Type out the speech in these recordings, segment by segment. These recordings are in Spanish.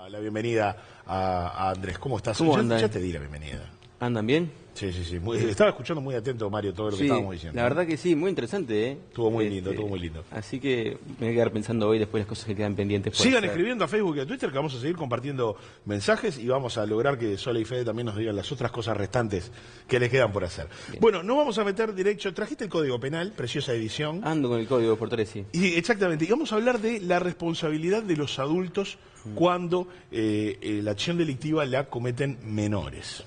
La bienvenida a Andrés. ¿Cómo estás? ¿Cómo andan? Ya te di la bienvenida. ¿Andan bien? Sí. Estaba escuchando muy atento, Mario, todo lo que estábamos diciendo. La verdad que sí, muy interesante, Estuvo muy lindo, estuvo muy lindo. Así que me voy a quedar pensando hoy después las cosas que quedan pendientes. Sigan escribiendo a Facebook y a Twitter, que vamos a seguir compartiendo mensajes y vamos a lograr que Sole y Fede también nos digan las otras cosas restantes que les quedan por hacer. Bien. Bueno, no vamos a meter derecho. Trajiste el Código Penal, preciosa edición. Ando con el código por tres, sí. Y exactamente, y vamos a hablar de la responsabilidad de los adultos cuando la acción delictiva la cometen menores.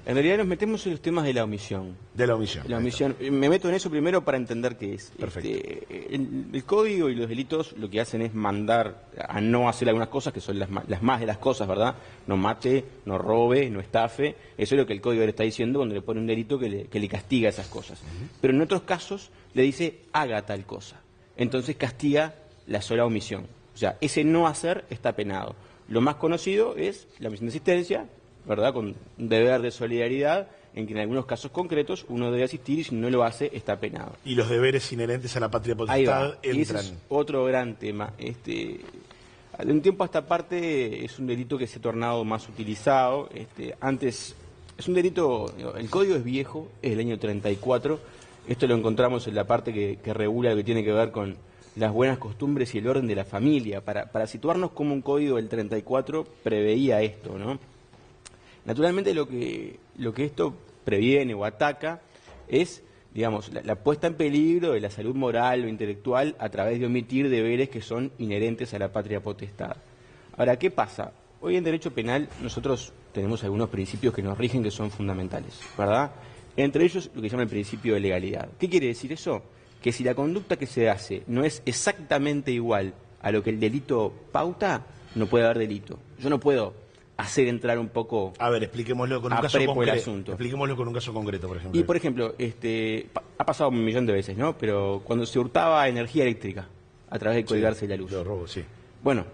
En realidad nos metemos en los temas de la omisión. De la omisión. La omisión. Me meto en eso primero para entender qué es. Perfecto. El código y los delitos lo que hacen es mandar a no hacer algunas cosas que son las más de las cosas, ¿verdad? No mate, no robe, no estafe. Eso es lo que el código le está diciendo cuando le pone un delito que le castiga esas cosas. Pero en otros casos le dice haga tal cosa. Entonces castiga la sola omisión. O sea, ese no hacer está penado. Lo más conocido es la omisión de asistencia, ¿verdad? Con un deber de solidaridad, en que en algunos casos concretos uno debe asistir y si no lo hace está penado. Y los deberes inherentes a la patria potestad entran. Y ese es otro gran tema. De un tiempo a esta parte es un delito que se ha tornado más utilizado. Antes es un delito, el código es viejo, es del año 34. Esto lo encontramos en la parte que regula lo que tiene que ver con las buenas costumbres y el orden de la familia. Para situarnos como un código del 34 preveía esto, ¿no? Naturalmente lo que esto previene o ataca es, digamos, la puesta en peligro de la salud moral o intelectual a través de omitir deberes que son inherentes a la patria potestad. Ahora, ¿qué pasa? Hoy en derecho penal nosotros tenemos algunos principios que nos rigen que son fundamentales, ¿verdad? Entre ellos lo que se llama el principio de legalidad. ¿Qué quiere decir eso? Que si la conducta que se hace no es exactamente igual a lo que el delito pauta, no puede haber delito. Yo no puedo hacer entrar un poco. A ver, expliquémoslo con un caso concreto. Expliquémoslo con un caso concreto, por ejemplo. Y por ejemplo, ha pasado un millón de veces, ¿no? Pero cuando se hurtaba energía eléctrica a través de colgarse la luz. Los robos, sí. Bueno,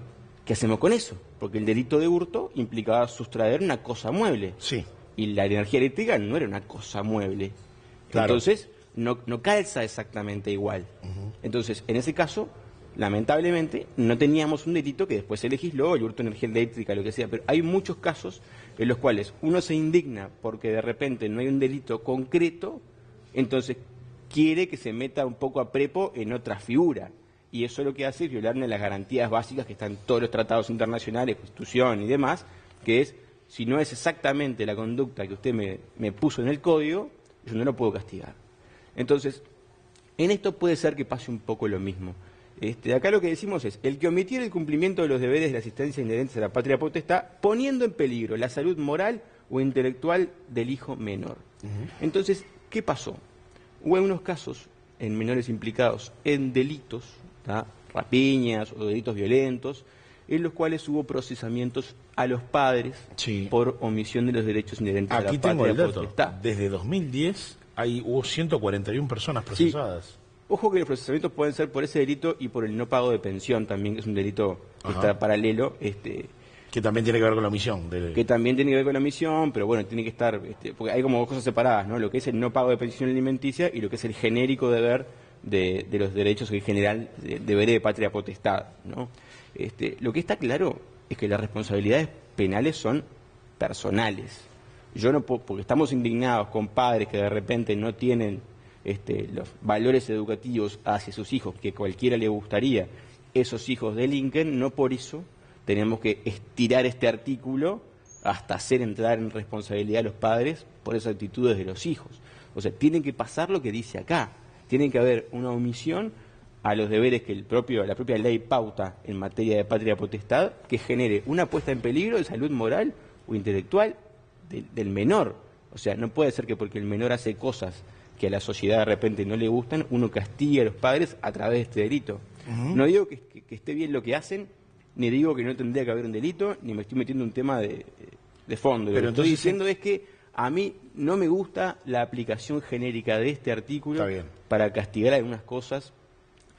¿qué hacemos con eso? Porque el delito de hurto implicaba sustraer una cosa mueble. Sí. Y la energía eléctrica no era una cosa mueble. Claro. Entonces, no calza exactamente igual. Entonces, en ese caso, lamentablemente, no teníamos un delito que después se legisló, el hurto de energía eléctrica, lo que sea, pero hay muchos casos en los cuales uno se indigna porque de repente no hay un delito concreto, entonces quiere que se meta un poco a prepo en otra figura. Y eso lo que hace es violarle las garantías básicas que están en todos los tratados internacionales, Constitución y demás, que es, si no es exactamente la conducta que usted me puso en el código, yo no lo puedo castigar. Entonces, en esto puede ser que pase un poco lo mismo. Acá lo que decimos es, el que omitiera el cumplimiento de los deberes de la asistencia inherentes a la patria potestad, poniendo en peligro la salud moral o intelectual del hijo menor. Entonces, ¿qué pasó? Hubo algunos casos en menores implicados en delitos, ¿tá? Rapiñas o delitos violentos, en los cuales hubo procesamientos a los padres por omisión de los derechos inherentes a la patria potestad. Desde 2010 hubo 141 personas procesadas. Sí. Ojo que los procesamientos pueden ser por ese delito y por el no pago de pensión también, que es un delito que está paralelo. Que también tiene que ver con la omisión. Que también tiene que ver con la omisión, pero bueno, tiene que estar, porque hay como dos cosas separadas, ¿no? Lo que es el no pago de pensión alimenticia y lo que es el genérico deber de los derechos en general, deber de patria potestad, ¿no? Lo que está claro es que las responsabilidades penales son personales. Yo no puedo, porque estamos indignados con padres que de repente no tienen los valores educativos hacia sus hijos que cualquiera le gustaría, esos hijos delinquen, no por eso tenemos que estirar este artículo hasta hacer entrar en responsabilidad a los padres por esas actitudes de los hijos. O sea, tienen que pasar lo que dice acá, tiene que haber una omisión a los deberes que la propia ley pauta en materia de patria potestad, que genere una puesta en peligro de salud moral o intelectual del menor. O sea, no puede ser que porque el menor hace cosas que a la sociedad de repente no le gustan, uno castiga a los padres a través de este delito. No digo que esté bien lo que hacen, ni digo que no tendría que haber un delito, ni me estoy metiendo en un tema de fondo. Pero lo que estoy diciendo es que a mí no me gusta la aplicación genérica de este artículo para castigar algunas cosas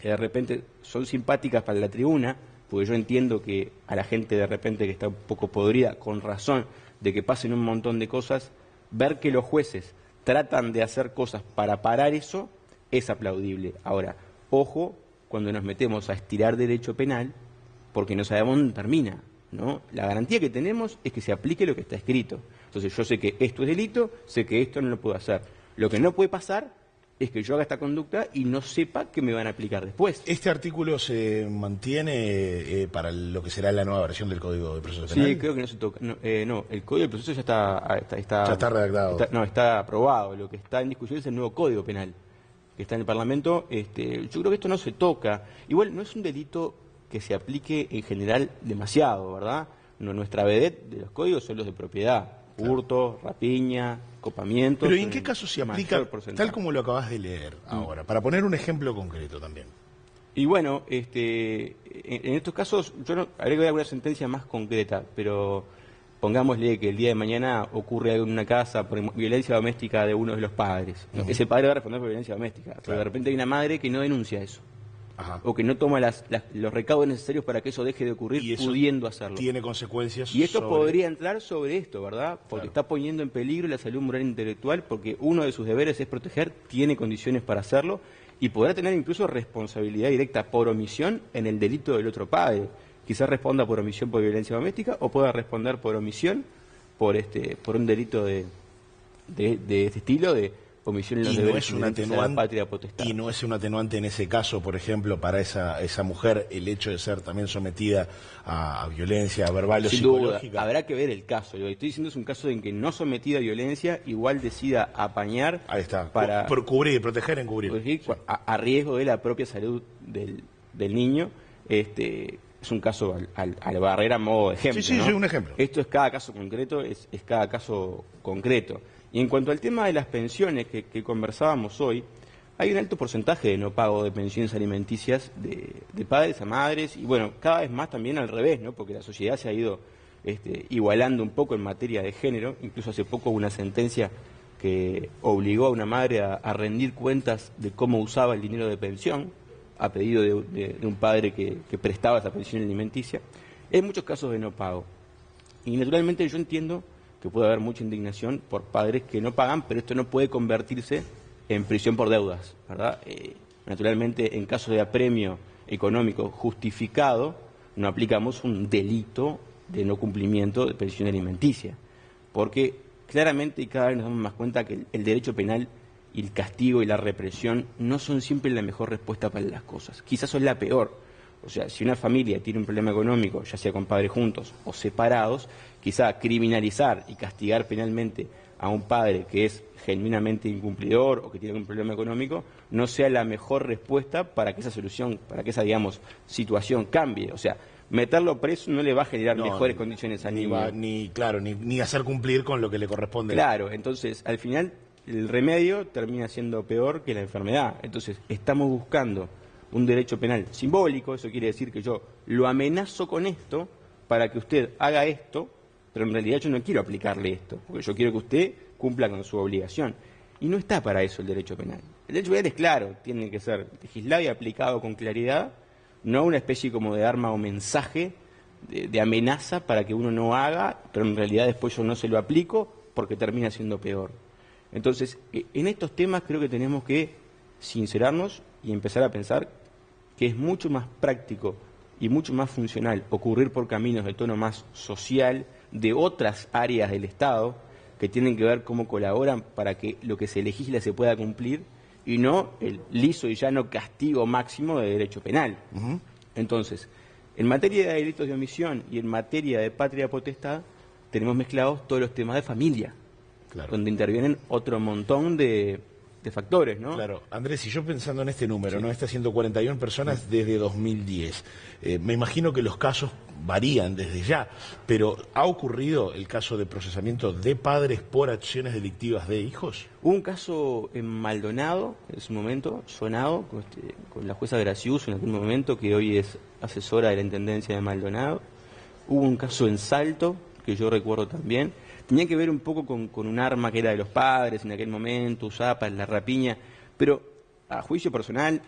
que de repente son simpáticas para la tribuna, porque yo entiendo que a la gente de repente que está un poco podrida, con razón, de que pasen un montón de cosas, ver que los jueces tratan de hacer cosas para parar eso, es aplaudible. Ahora, ojo cuando nos metemos a estirar derecho penal, porque no sabemos dónde termina. ¿no? La garantía que tenemos es que se aplique lo que está escrito. Entonces yo sé que esto es delito, sé que esto no lo puedo hacer. Lo que no puede pasar es que yo haga esta conducta y no sepa que me van a aplicar después. ¿Este artículo se mantiene para lo que será la nueva versión del Código de Proceso Penal? Sí, creo que no se toca. No, el Código de Proceso ya Ya está redactado. Está aprobado. Lo que está en discusión es el nuevo Código Penal, que está en el Parlamento. Yo creo que esto no se toca. Igual no es un delito que se aplique en general demasiado, ¿verdad? Nuestra vedette de los códigos son los de propiedad. Hurto, rapiña, copamiento. Pero ¿y en qué caso se aplica tal como lo acabas de leer ahora? Para poner un ejemplo concreto también. Y bueno, en estos casos, yo no habría que ver alguna sentencia más concreta, pero pongámosle que el día de mañana ocurre algo en una casa por violencia doméstica de uno de los padres. Ese padre va a responder por violencia doméstica, pero de repente hay una madre que no denuncia eso. Ajá. O que no toma los recaudos necesarios para que eso deje de ocurrir, y eso pudiendo hacerlo. Tiene consecuencias. Y esto podría entrar sobre esto, ¿verdad? Porque Claro. está poniendo en peligro la salud moral e intelectual, porque uno de sus deberes es proteger, tiene condiciones para hacerlo, y podrá tener incluso responsabilidad directa por omisión en el delito del otro padre. Quizás responda por omisión por violencia doméstica, o pueda responder por omisión por un delito de este estilo, de omisión en los deberes de la patria potestad. Y no es un atenuante en ese caso, por ejemplo, para esa mujer, el hecho de ser también sometida a violencia verbal o Sin psicológica. duda, habrá que ver el caso. Lo que estoy diciendo es un caso en que no sometida a violencia, igual decida apañar. Ahí está, para por cubrir, proteger, encubrir. Sí. A riesgo de la propia salud del niño. Es un caso al barrera a modo de ejemplo. Sí, ¿no? sí, un ejemplo. Esto es cada caso concreto, es cada caso concreto. Y en cuanto al tema de las pensiones que conversábamos hoy, hay un alto porcentaje de no pago de pensiones alimenticias de padres a madres, y bueno, cada vez más también al revés, ¿no? Porque la sociedad se ha ido igualando un poco en materia de género. Incluso hace poco hubo una sentencia que obligó a una madre a rendir cuentas de cómo usaba el dinero de pensión, a pedido de un padre que prestaba esa pensión alimenticia. Hay muchos casos de no pago. Y naturalmente yo entiendo que puede haber mucha indignación por padres que no pagan, pero esto no puede convertirse en prisión por deudas, ¿verdad? Naturalmente, en caso de apremio económico justificado, no aplicamos un delito de no cumplimiento de pensión alimenticia, porque claramente y cada vez nos damos más cuenta que el derecho penal y el castigo y la represión no son siempre la mejor respuesta para las cosas, quizás son la peor. O sea, si una familia tiene un problema económico, ya sea con padres juntos o separados, quizá criminalizar y castigar penalmente a un padre que es genuinamente incumplidor o que tiene un problema económico no sea la mejor respuesta para que esa solución, para que esa, digamos, situación cambie. O sea, meterlo preso no le va a generar mejores condiciones al niño. Ni hacer cumplir con lo que le corresponde. Claro, entonces al final el remedio termina siendo peor que la enfermedad. Entonces estamos buscando un derecho penal simbólico, eso quiere decir que yo lo amenazo con esto para que usted haga esto, pero en realidad yo no quiero aplicarle esto, porque yo quiero que usted cumpla con su obligación. Y no está para eso el derecho penal. El derecho penal es claro, tiene que ser legislado y aplicado con claridad, no una especie como de arma o mensaje de amenaza para que uno no haga, pero en realidad después yo no se lo aplico porque termina siendo peor. Entonces, en estos temas creo que tenemos que sincerarnos y empezar a pensar que es mucho más práctico y mucho más funcional ocurrir por caminos de tono más social de otras áreas del Estado que tienen que ver cómo colaboran para que lo que se legisla se pueda cumplir y no el liso y llano castigo máximo de derecho penal. Entonces, en materia de delitos de omisión y en materia de patria potestad tenemos mezclados todos los temas de familia, donde intervienen otro montón de factores, ¿no? Claro. Andrés, y yo pensando en este número, ¿no? Estas 141 personas desde 2010. Me imagino que los casos varían desde ya, pero ¿ha ocurrido el caso de procesamiento de padres por acciones delictivas de hijos? Hubo un caso en Maldonado, en su momento, sonado, con la jueza Graciuso en aquel momento, que hoy es asesora de la Intendencia de Maldonado. Hubo un caso en Salto, que yo recuerdo también. Tenía que ver un poco con un arma que era de los padres en aquel momento, usada para la rapiña, pero a juicio personal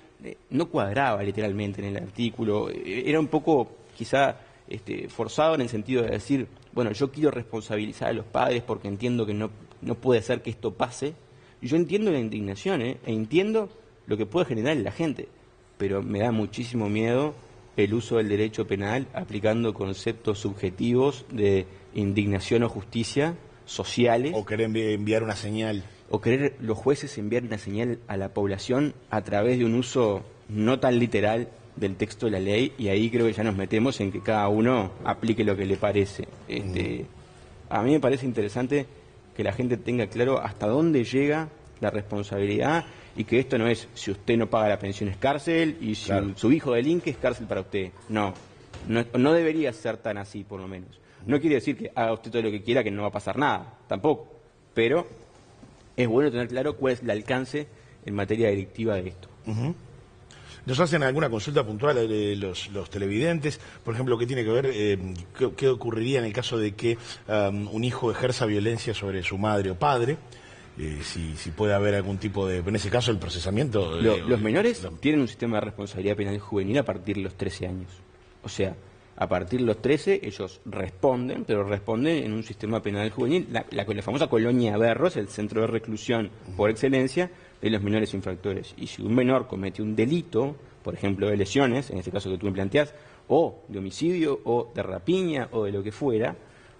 no cuadraba literalmente en el artículo. Era un poco quizá forzado en el sentido de decir, bueno, yo quiero responsabilizar a los padres porque entiendo que no puede ser que esto pase. Yo entiendo la indignación, e entiendo lo que puede generar en la gente, pero me da muchísimo miedo el uso del derecho penal aplicando conceptos subjetivos de indignación o justicia sociales. O querer enviar una señal. O querer los jueces enviar una señal a la población a través de un uso no tan literal del texto de la ley, y ahí creo que ya nos metemos en que cada uno aplique lo que le parece. A mí me parece interesante que la gente tenga claro hasta dónde llega la responsabilidad, y que esto no es si usted no paga la pensión es cárcel y si su hijo delinque es cárcel para usted. No debería ser tan así, por lo menos. No quiere decir que haga usted todo lo que quiera, que no va a pasar nada, tampoco. Pero es bueno tener claro cuál es el alcance en materia delictiva de esto. Nos hacen alguna consulta puntual de los televidentes, por ejemplo, ¿qué tiene que ver, qué ocurriría en el caso de que un hijo ejerza violencia sobre su madre o padre? Si puede haber algún tipo de... En ese caso, el procesamiento... Los menores tienen un sistema de responsabilidad penal juvenil a partir de los 13 años. O sea, a partir de los 13 ellos responden, pero responden en un sistema penal juvenil. La famosa colonia Berro es el centro de reclusión por excelencia de los menores infractores. Y si un menor comete un delito, por ejemplo de lesiones, en este caso que tú me planteás, o de homicidio, o de rapiña, o de lo que fuera,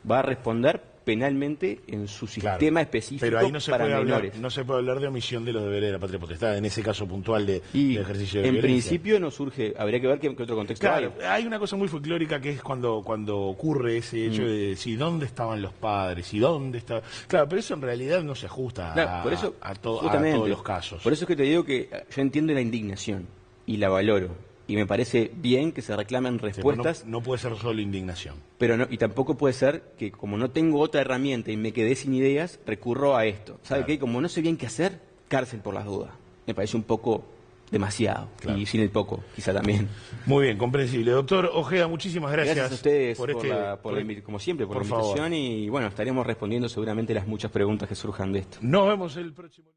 va a responder penalmente en su sistema específico pero ahí no se para puede menores. No se puede hablar de omisión de los deberes de la patria potestad, en ese caso puntual de ejercicio de en violencia. principio no surge, habría que ver qué otro contexto hay. Hay una cosa muy folclórica que es cuando ocurre ese hecho de decir dónde estaban los padres y dónde estaba... Claro, pero eso en realidad no se ajusta a todos los casos. Por eso es que te digo que yo entiendo la indignación y la valoro. Y me parece bien que se reclamen respuestas. No puede ser solo indignación. Pero no, y tampoco puede ser que como no tengo otra herramienta y me quedé sin ideas, recurro a esto. ¿Sabe qué? Como no sé bien qué hacer, cárcel por las dudas. Me parece un poco demasiado. Y sin el poco, quizá también. Muy bien, comprensible. Doctor Ojeda, muchísimas gracias. Gracias a ustedes como siempre, por la invitación. Y bueno, estaremos respondiendo seguramente las muchas preguntas que surjan de esto. Nos vemos el próximo...